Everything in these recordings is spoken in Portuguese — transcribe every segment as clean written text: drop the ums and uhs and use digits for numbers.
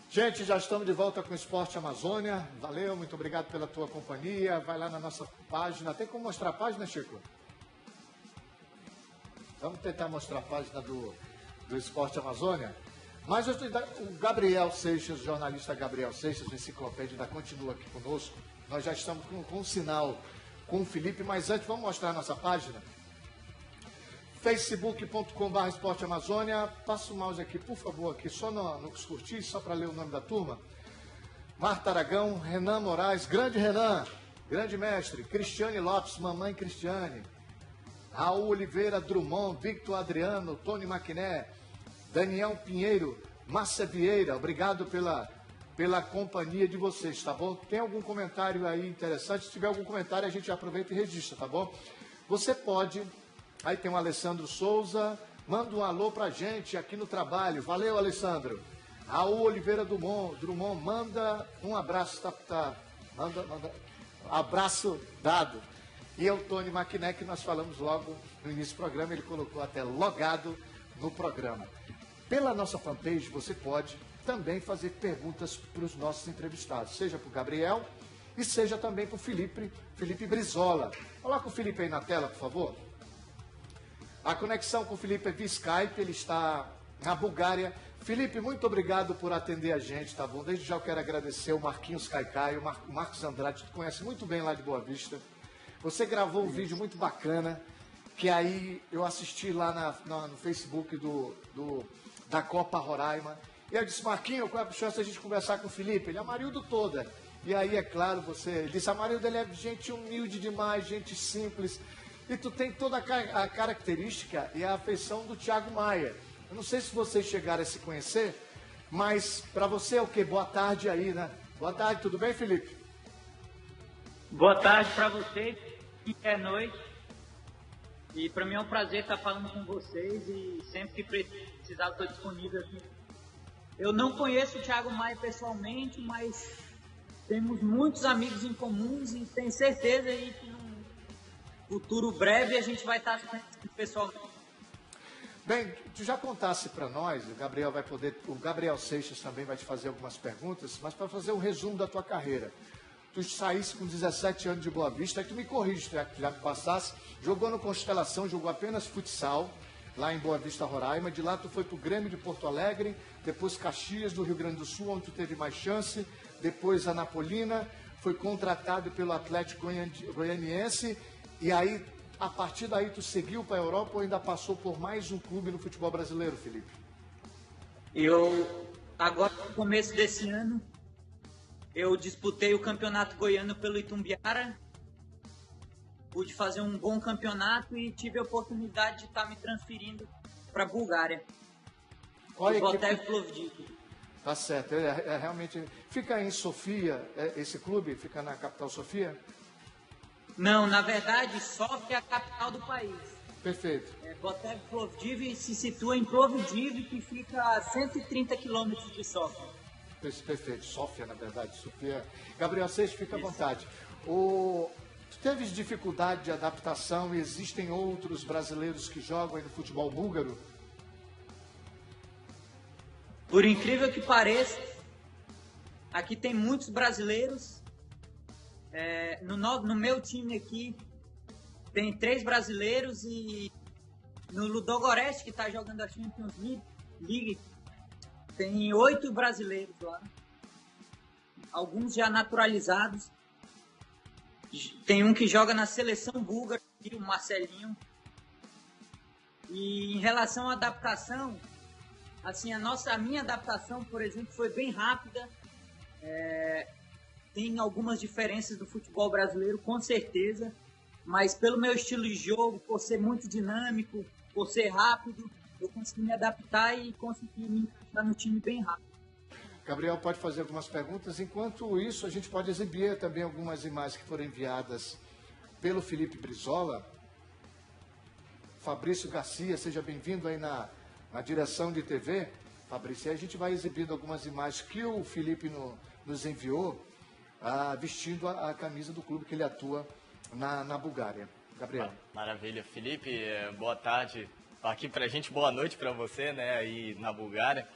Gente, já estamos de volta com o Esporte Amazônia. Valeu, muito obrigado pela tua companhia. Vai lá na nossa página. Tem como mostrar a página, Chico? Vamos tentar mostrar a página do Esporte Amazônia. Mas o Gabriel Seixas, o jornalista Gabriel Seixas, do Enciclopédia, ainda continua aqui conosco. Nós já estamos com um sinal com o Felipe, mas antes vamos mostrar a nossa página. facebook.com/Esporte Amazônia. Passa o mouse aqui, por favor, aqui, só nos curtir, só para ler o nome da turma. Marta Aragão, Renan Moraes, grande Renan, grande mestre, Cristiane Lopes, mamãe Cristiane, Raul Oliveira Drummond, Victor Adriano, Tony Maquiné, Daniel Pinheiro, Márcia Vieira, obrigado pela companhia de vocês, tá bom? Tem algum comentário aí interessante? Se tiver algum comentário, a gente aproveita e registra, tá bom? Você pode... Aí tem o Alessandro Souza, manda um alô pra gente aqui no trabalho. Valeu, Alessandro. Raul Oliveira Drummond, manda um abraço, manda abraço dado. E é o Tony Maquiné, que nós falamos logo no início do programa, ele colocou até logado no programa. Pela nossa fanpage, você pode também fazer perguntas para os nossos entrevistados, seja para o Gabriel e seja também para o Felipe Brizola. Coloca o Felipe aí na tela, por favor. A conexão com o Felipe é via Skype, ele está na Bulgária. Felipe, muito obrigado por atender a gente, tá bom? Desde já eu quero agradecer o Marquinhos Caicai, o Marcos Andrade, que tu conhece muito bem lá de Boa Vista. Você gravou um vídeo muito bacana, que aí eu assisti lá no Facebook da Copa Roraima. E eu disse, Marquinhos, qual é a chance de a gente conversar com o Felipe? Ele é Amarildo toda. E aí, é claro, ele disse, Amarildo, ele é gente humilde demais, gente simples. E tu tem toda a característica e a afeição do Thiago Maia. Eu não sei se vocês chegaram a se conhecer, mas para você é o quê? Boa tarde aí, né? Boa tarde, tudo bem, Felipe? Boa tarde para vocês, é noite. E para mim é um prazer estar falando com vocês e sempre que precisar estou disponível aqui. Eu não conheço o Thiago Maia pessoalmente, mas temos muitos amigos em comuns e tenho certeza aí que futuro breve a gente vai estar pessoalmente. Bem, tu já contasse para nós, o Gabriel Seixas também vai te fazer algumas perguntas, mas para fazer um resumo da tua carreira. Tu saísse com 17 anos de Boa Vista, aí tu me corrige, já me passasse, jogou no Constelação, jogou apenas futsal, lá em Boa Vista, Roraima, de lá tu foi pro Grêmio de Porto Alegre, depois Caxias, do Rio Grande do Sul, onde tu teve mais chance, depois Anapolina, foi contratado pelo Atlético Goianiense. E aí, a partir daí, tu seguiu para a Europa ou ainda passou por mais um clube no futebol brasileiro, Felipe? Agora, no começo desse ano, eu disputei o campeonato goiano pelo Itumbiara, pude fazer um bom campeonato e tive a oportunidade de estar me transferindo para a Bulgária. Qual é o Botev Plovdiv. Tá certo, realmente... Fica em Sofia, esse clube? Fica na capital Sofia? Não, na verdade, Sofia é a capital do país. Perfeito. Botev Plovdiv se situa em Plovdiv, que fica a 130 quilômetros de Sofia. Perfeito, Sofia, na verdade, Sofia. Gabriel Seixas, fica à vontade. Tu teve dificuldade de adaptação e existem outros brasileiros que jogam aí no futebol búlgaro? Por incrível que pareça, aqui tem muitos brasileiros. No meu time aqui tem 3 brasileiros e no Ludogorets, que está jogando a Champions League, tem 8 brasileiros lá. Alguns já naturalizados. Tem um que joga na seleção búlgara, o Marcelinho. E em relação à adaptação, assim, a minha adaptação, por exemplo, foi bem rápida. Tem algumas diferenças do futebol brasileiro, com certeza, mas pelo meu estilo de jogo, por ser muito dinâmico, por ser rápido, eu consegui me adaptar e consegui me encaixar no time bem rápido. Gabriel pode fazer algumas perguntas. Enquanto isso, a gente pode exibir também algumas imagens que foram enviadas pelo Felipe Brizola. Fabrício Garcia, seja bem-vindo aí na direção de TV. Fabrício, aí a gente vai exibindo algumas imagens que o Felipe nos enviou. vestindo a camisa do clube que ele atua na Bulgária. Gabriel. Maravilha. Felipe, boa tarde. Aqui pra gente, boa noite para você, né, aí na Bulgária.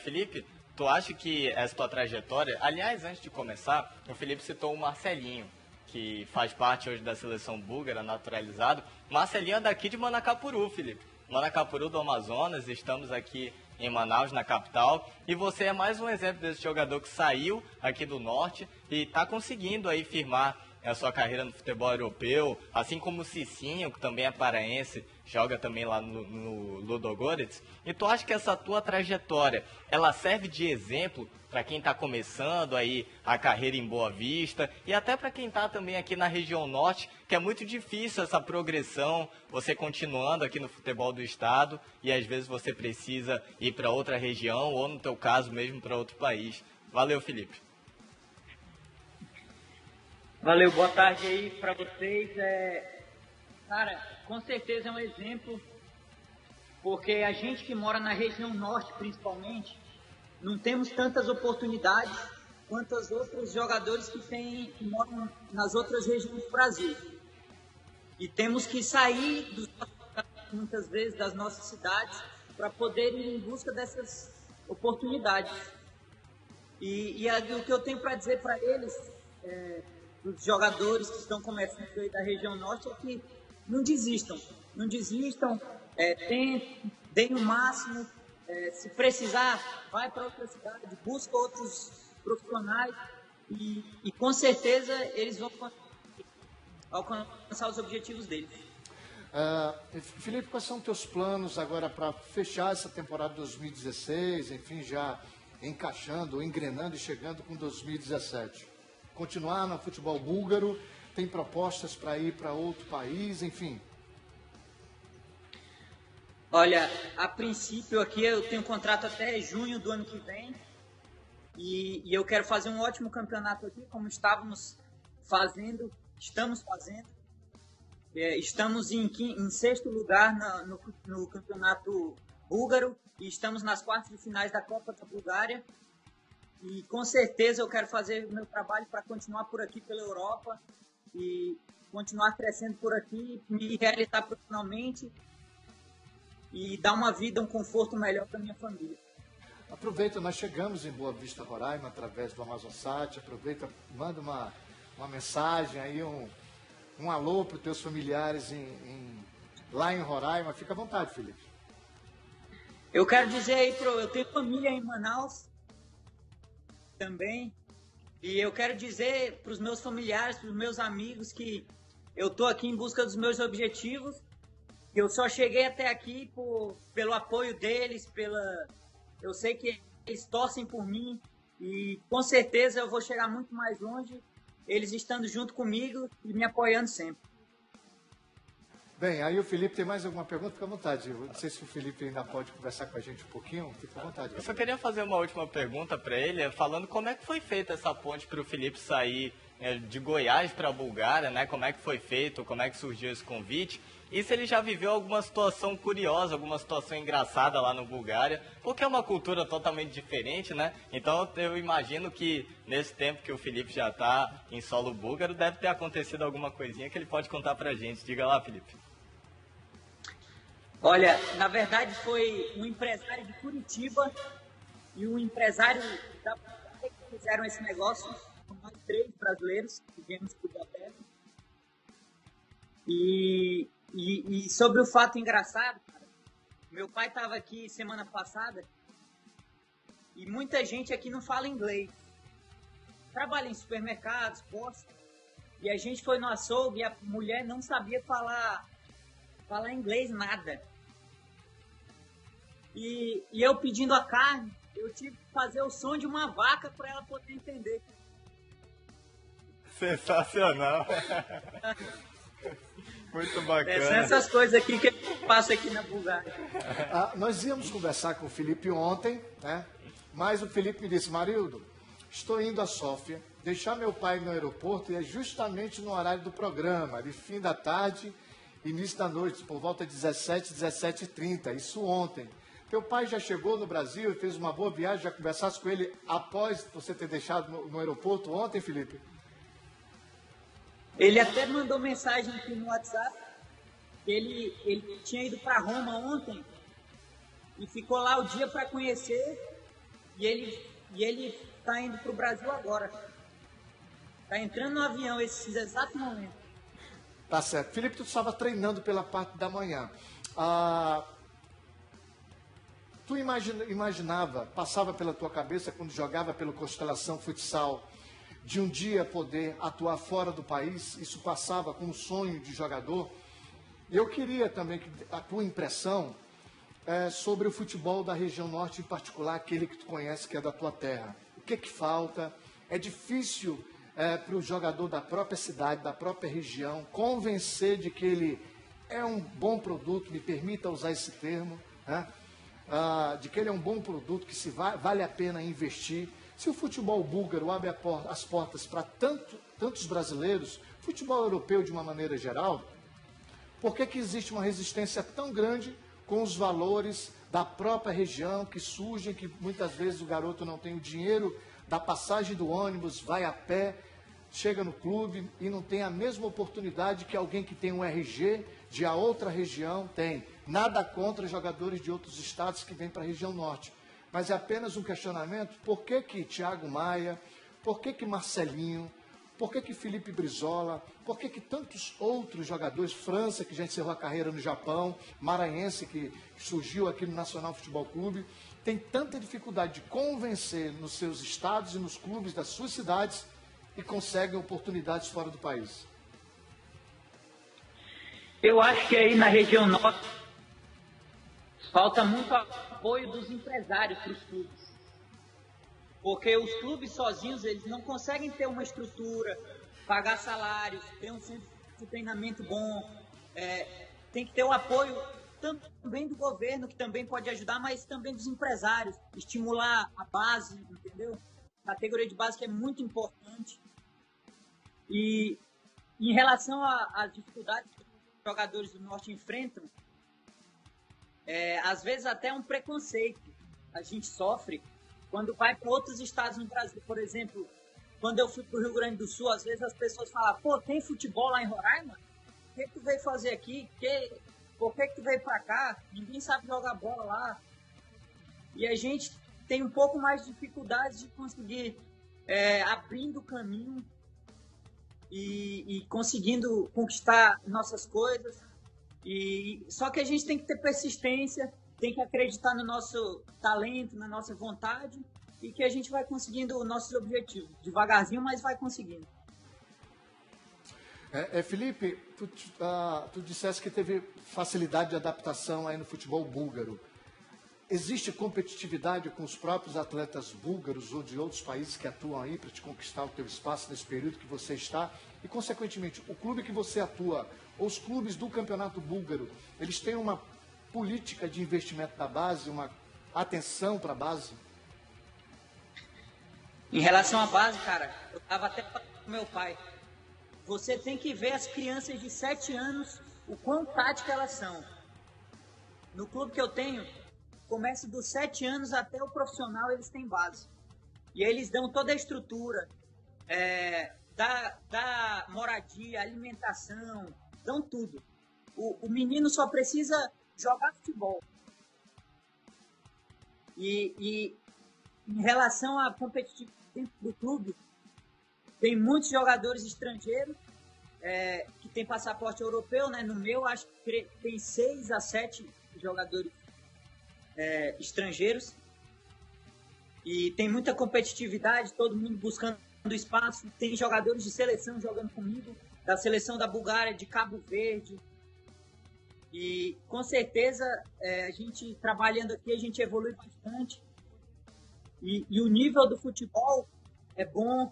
Felipe, tu acha que essa tua trajetória... Aliás, antes de começar, o Felipe citou o Marcelinho, que faz parte hoje da seleção búlgara, naturalizado. Marcelinho é daqui de Manacapuru, Felipe. Manacapuru do Amazonas, estamos aqui em Manaus, na capital, e você é mais um exemplo desse jogador que saiu aqui do norte e está conseguindo aí firmar a sua carreira no futebol europeu, assim como o Cicinho, que também é paraense, joga também lá no Ludogorets. E tu acha que essa tua trajetória, ela serve de exemplo para quem está começando aí a carreira em Boa Vista e até para quem está também aqui na região norte, que é muito difícil essa progressão, você continuando aqui no futebol do estado e às vezes você precisa ir para outra região ou, no teu caso, mesmo para outro país. Valeu, Felipe. Valeu, boa tarde aí para vocês. Cara, com certeza é um exemplo, porque a gente que mora na região norte, principalmente, não temos tantas oportunidades quanto os outros jogadores que moram nas outras regiões do Brasil. E temos que sair, muitas vezes, das nossas cidades para poder ir em busca dessas oportunidades. E o que eu tenho para dizer para eles... os jogadores que estão começando aí da região norte é que não desistam, deem o máximo, se precisar, vai para outra cidade, busca outros profissionais e com certeza eles vão alcançar os objetivos deles. Felipe, quais são os teus planos agora para fechar essa temporada 2016, enfim, já encaixando, engrenando e chegando com 2017? Continuar no futebol búlgaro, tem propostas para ir para outro país, enfim? Olha, a princípio aqui eu tenho contrato até junho do ano que vem e eu quero fazer um ótimo campeonato aqui, como estamos fazendo. Estamos em sexto lugar no campeonato búlgaro e estamos nas quartas de finais da Copa da Bulgária. E com certeza eu quero fazer o meu trabalho para continuar por aqui pela Europa e continuar crescendo por aqui, me realizar profissionalmente e dar uma vida, um conforto melhor para minha família. Aproveita, nós chegamos em Boa Vista, Roraima, através do Amazonsat. Aproveita, manda uma mensagem aí, um alô para os teus familiares lá em Roraima. Fica à vontade, Felipe. Eu quero dizer aí, eu tenho família em Manaus também, e eu quero dizer para os meus familiares, para os meus amigos que eu estou aqui em busca dos meus objetivos, que eu só cheguei até aqui pelo apoio deles, eu sei que eles torcem por mim e com certeza eu vou chegar muito mais longe, eles estando junto comigo e me apoiando sempre. Bem, aí o Felipe tem mais alguma pergunta? Fica à vontade. Eu não sei se o Felipe ainda pode conversar com a gente um pouquinho. Fica à vontade. Eu só queria fazer uma última pergunta para ele, falando como é que foi feita essa ponte para o Felipe sair de Goiás para a Bulgária, né? Como é que foi feito, como é que surgiu esse convite? E se ele já viveu alguma situação curiosa, alguma situação engraçada lá no Bulgária, porque é uma cultura totalmente diferente, né? Então eu imagino que nesse tempo que o Felipe já está em solo búlgaro, deve ter acontecido alguma coisinha que ele pode contar pra gente. Diga lá, Felipe. Olha, na verdade foi um empresário de Curitiba e um empresário da Bulgária que fizeram esse negócio, com nós 3 brasileiros que viemos para o hotel. E sobre o fato engraçado, cara, meu pai estava aqui semana passada e muita gente aqui não fala inglês. Trabalha em supermercados, postos, e a gente foi no açougue e a mulher não sabia falar inglês nada. E eu pedindo a carne, eu tive que fazer o som de uma vaca para ela poder entender. Sensacional. Muito bacana. São essas coisas aqui que passa aqui na Bulgária. Nós íamos conversar com o Felipe ontem, né? Mas o Felipe me disse: Marildo, estou indo a Sófia, deixar meu pai no aeroporto e é justamente no horário do programa, de fim da tarde, início da noite, por volta de 17h30, isso ontem. Teu pai já chegou no Brasil e fez uma boa viagem, já conversasse com ele após você ter deixado no aeroporto ontem, Felipe? Ele até mandou mensagem aqui no WhatsApp que ele tinha ido para Roma ontem e ficou lá o dia para conhecer e ele está indo para o Brasil agora. Está entrando no avião esse exato momento. Tá certo. Felipe, tu estava treinando pela parte da manhã. Tu imaginava, passava pela tua cabeça quando jogava pelo Constelação Futsal, de um dia poder atuar fora do país? Isso passava com um sonho de jogador? Eu queria também que a tua impressão sobre o futebol da região norte, em particular aquele que tu conhece, que é da tua terra. O que falta? É difícil para o jogador da própria cidade, da própria região, convencer de que ele é um bom produto, me permita usar esse termo, né? De que ele é um bom produto, que vale a pena investir. Se o futebol búlgaro abre as portas para tantos brasileiros, futebol europeu de uma maneira geral, por que existe uma resistência tão grande com os valores da própria região que surgem, que muitas vezes o garoto não tem o dinheiro da passagem do ônibus, vai a pé, chega no clube e não tem a mesma oportunidade que alguém que tem um RG de a outra região tem. Nada contra jogadores de outros estados que vêm para a região norte. Mas é apenas um questionamento: por que Thiago Maia, por que Marcelinho, por que Felipe Brizola, por que tantos outros jogadores, França, que já encerrou a carreira no Japão, Maranhense, que surgiu aqui no Nacional Futebol Clube, tem tanta dificuldade de convencer nos seus estados e nos clubes das suas cidades e conseguem oportunidades fora do país? Eu acho que aí na região norte falta muito apoio dos empresários para os clubes. Porque os clubes sozinhos, eles não conseguem ter uma estrutura, pagar salários, ter um centro de treinamento bom. Tem que ter o apoio também do governo, que também pode ajudar, mas também dos empresários, estimular a base, entendeu? A categoria de base que é muito importante. E em relação às dificuldades que os jogadores do Norte enfrentam, às vezes até um preconceito a gente sofre quando vai para outros estados no Brasil. Por exemplo, quando eu fui para o Rio Grande do Sul, às vezes as pessoas falam: pô, tem futebol lá em Roraima? O que tu veio fazer aqui? Por que tu veio para cá? Ninguém sabe jogar bola lá. E a gente tem um pouco mais de dificuldade de conseguir abrindo o caminho e conseguindo conquistar nossas coisas. Só que a gente tem que ter persistência, tem que acreditar no nosso talento, na nossa vontade, e que a gente vai conseguindo os nossos objetivos. Devagarzinho, mas vai conseguindo. Felipe, tu disseste que teve facilidade de adaptação aí no futebol búlgaro. Existe competitividade com os próprios atletas búlgaros ou de outros países que atuam aí para te conquistar o teu espaço nesse período que você está? E, consequentemente, o clube que você atua, ou os clubes do campeonato búlgaro, eles têm uma política de investimento da base, uma atenção para a base? Em relação à base, cara, eu estava até falando com meu pai. Você tem que ver as crianças de 7 anos, o quão táticas elas são. No clube que eu tenho, começa dos 7 anos até o profissional, eles têm base. E aí eles dão toda a estrutura, dá moradia, alimentação, dão tudo. O menino só precisa jogar futebol. E em relação à competitividade dentro do clube, tem muitos jogadores estrangeiros que têm passaporte europeu, né? No meu, acho que tem 6 a 7 jogadores estrangeiros. E tem muita competitividade, todo mundo buscando espaço. Tem jogadores de seleção jogando comigo, da seleção da Bulgária, de Cabo Verde. E com certeza, a gente trabalhando aqui, a gente evolui bastante. E o nível do futebol é bom,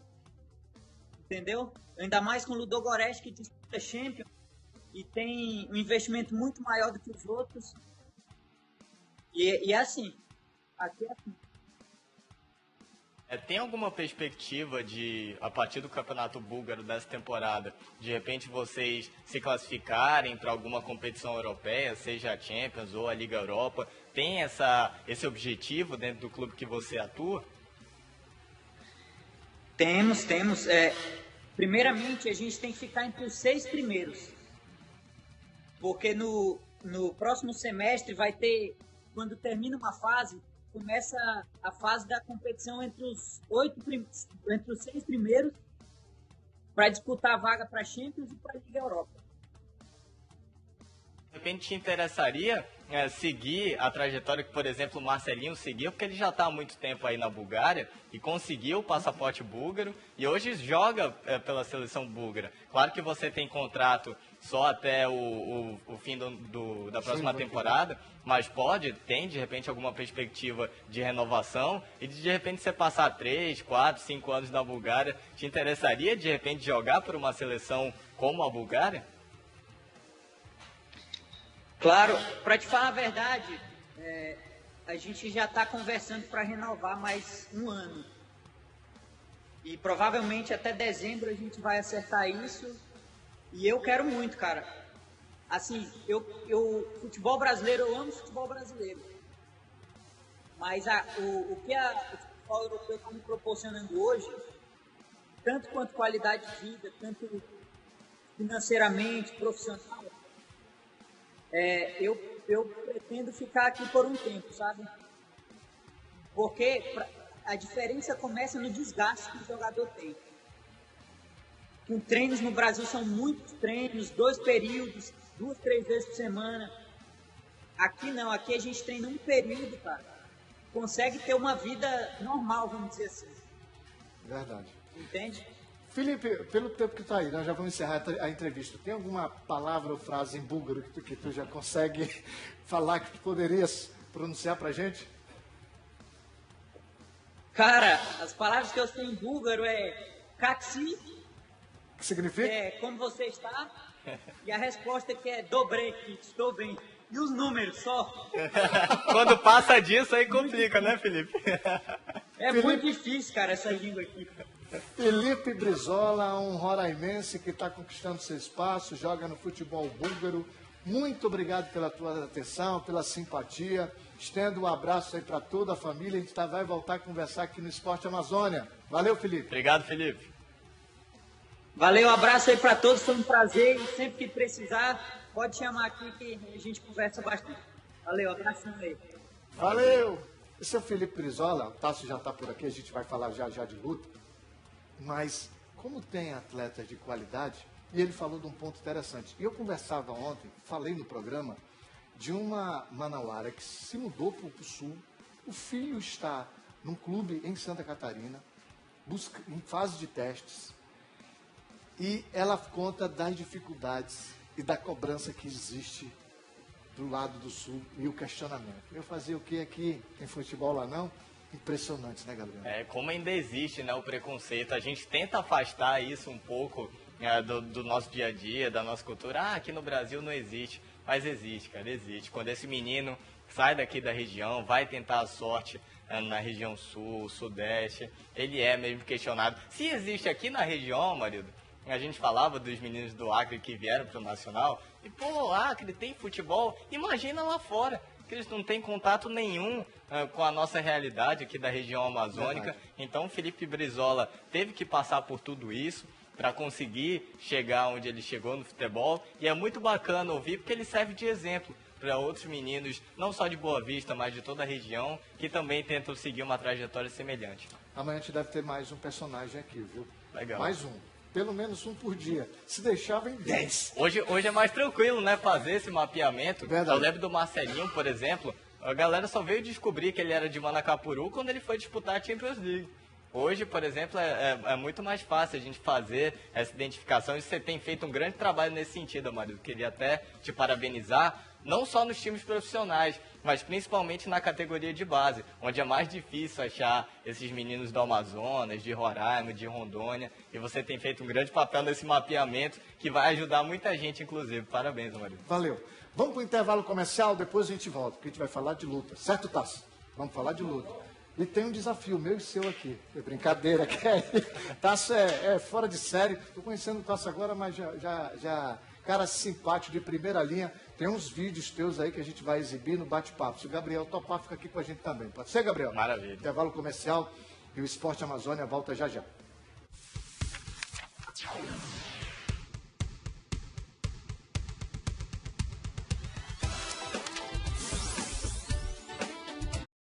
entendeu? Ainda mais com o Ludogorets, que disputa Champions e tem um investimento muito maior do que os outros. E é assim, aqui é assim. Tem alguma perspectiva de, a partir do Campeonato Búlgaro dessa temporada, de repente vocês se classificarem para alguma competição europeia, seja a Champions ou a Liga Europa? Tem esse objetivo dentro do clube que você atua? Temos. Primeiramente, a gente tem que ficar entre os 6 primeiros. Porque no próximo semestre vai ter, quando termina uma fase, começa a fase da competição entre os 6 primeiros para disputar a vaga para a Champions e para a Liga Europa. De repente te interessaria seguir a trajetória que, por exemplo, o Marcelinho seguiu, porque ele já está há muito tempo aí na Bulgária e conseguiu o passaporte búlgaro e hoje joga pela seleção búlgara. Claro que você tem contrato só até o fim da próxima temporada, mas tem de repente alguma perspectiva de renovação e de repente você passar 3, 4, 5 anos na Bulgária, te interessaria de repente jogar por uma seleção como a Bulgária? Claro, para te falar a verdade, a gente já está conversando para renovar mais um ano. E provavelmente até dezembro a gente vai acertar isso. E eu quero muito, cara. Assim, futebol brasileiro, eu amo futebol brasileiro. Mas o que o futebol europeu está me proporcionando hoje, tanto quanto qualidade de vida, tanto financeiramente, profissional, eu pretendo ficar aqui por um tempo, sabe? Porque a diferença começa no desgaste que o jogador tem. Com treinos no Brasil são muitos treinos, 2 períodos, 2, 3 vezes por semana. Aqui não, aqui a gente treina um período, cara. Consegue ter uma vida normal, vamos dizer assim. Verdade. Entende? Felipe, pelo tempo que está aí, nós já vamos encerrar a entrevista. Tem alguma palavra ou frase em búlgaro que tu já consegue falar, que tu poderias pronunciar pra gente? Cara, as palavras que eu sei em búlgaro é Kaksi, que significa? Como você está, e a resposta que é Dobrek, estou bem. E os números só. Quando passa disso aí complica, né, Felipe? Muito difícil, cara, essa língua aqui. Felipe Brizola, um roraimense que está conquistando seu espaço, joga no futebol búlgaro. Muito obrigado pela tua atenção, pela simpatia. Estendo um abraço aí para toda a família. A gente vai voltar a conversar aqui no Esporte Amazônia. Valeu, Felipe. Obrigado, Felipe. Valeu, um abraço aí para todos. Foi um prazer. E sempre que precisar, pode chamar aqui que a gente conversa bastante. Valeu, abração aí. Valeu. Esse é o Felipe Brizola. O Tasso já está por aqui. A gente vai falar já de luta. Mas, como tem atletas de qualidade, e ele falou de um ponto interessante. Eu conversava ontem, falei no programa, de uma manauara que se mudou para o sul. O filho está num clube em Santa Catarina, em fase de testes. E ela conta das dificuldades e da cobrança que existe do lado do sul e o questionamento. Eu fazia o que aqui? Tem futebol lá não? Impressionante, né, Gabriel? Como ainda existe, né, o preconceito. A gente tenta afastar isso um pouco do nosso dia a dia, da nossa cultura. Aqui no Brasil não existe. Mas existe, cara, existe. Quando esse menino sai daqui da região, vai tentar a sorte na região sul, sudeste, ele é mesmo questionado. Se existe aqui na região, marido, a gente falava dos meninos do Acre que vieram para o Nacional, e pô, Acre tem futebol, imagina lá fora, que eles não têm contato nenhum com a nossa realidade aqui da região amazônica. Verdade. Então, Felipe Brizola teve que passar por tudo isso para conseguir chegar onde ele chegou no futebol, e é muito bacana ouvir, porque ele serve de exemplo para outros meninos, não só de Boa Vista, mas de toda a região, que também tentam seguir uma trajetória semelhante. Amanhã a gente deve ter mais um personagem aqui, viu? Legal. Mais um. Pelo menos um por dia. Se deixar, vem 10. Hoje é mais tranquilo, né? Fazer esse mapeamento. Verdade. Eu lembro do Marcelinho, por exemplo. A galera só veio descobrir que ele era de Manacapuru quando ele foi disputar a Champions League. Hoje, por exemplo, é muito mais fácil a gente fazer essa identificação. E você tem feito um grande trabalho nesse sentido, Marido. Queria até te parabenizar, não só nos times profissionais, mas principalmente na categoria de base, onde é mais difícil achar esses meninos do Amazonas, de Roraima, de Rondônia. E você tem feito um grande papel nesse mapeamento que vai ajudar muita gente, inclusive. Parabéns, Marido. Valeu. Vamos para o intervalo comercial, depois a gente volta, porque a gente vai falar de luta. Certo, Tasso? Vamos falar de luta. E tem um desafio meu e seu aqui. É brincadeira, Tasso é fora de série. Estou conhecendo o Tasso agora, mas já cara simpático, de primeira linha. Tem uns vídeos teus aí que a gente vai exibir no bate-papo. Se o Gabriel topar, fica aqui com a gente também. Pode ser, Gabriel? Maravilha. Intervalo comercial e o Esporte Amazônia volta já já. Tchau.